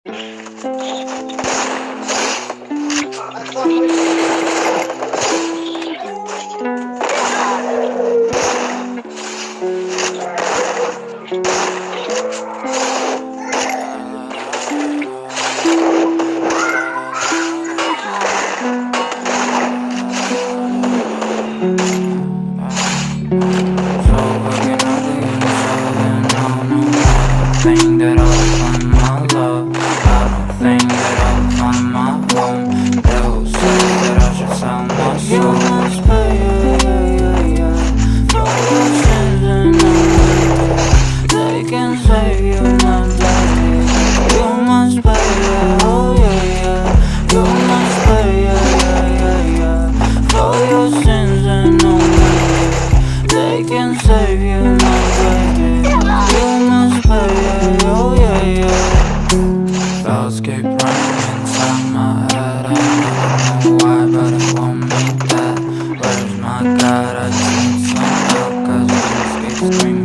Think that I'll find my love. I don't think that I'll find my home. They will say that I should sell my soul. You must pay, for your sins and they can save you, my baby. You must pay, oh yeah. You must pay, for your sins and they can save you, my baby. You must pay, oh yeah. Thoughts keep running inside my head. I don't know why, but it won't be that. Where's my God? I just need some help, 'cause it keeps screaming.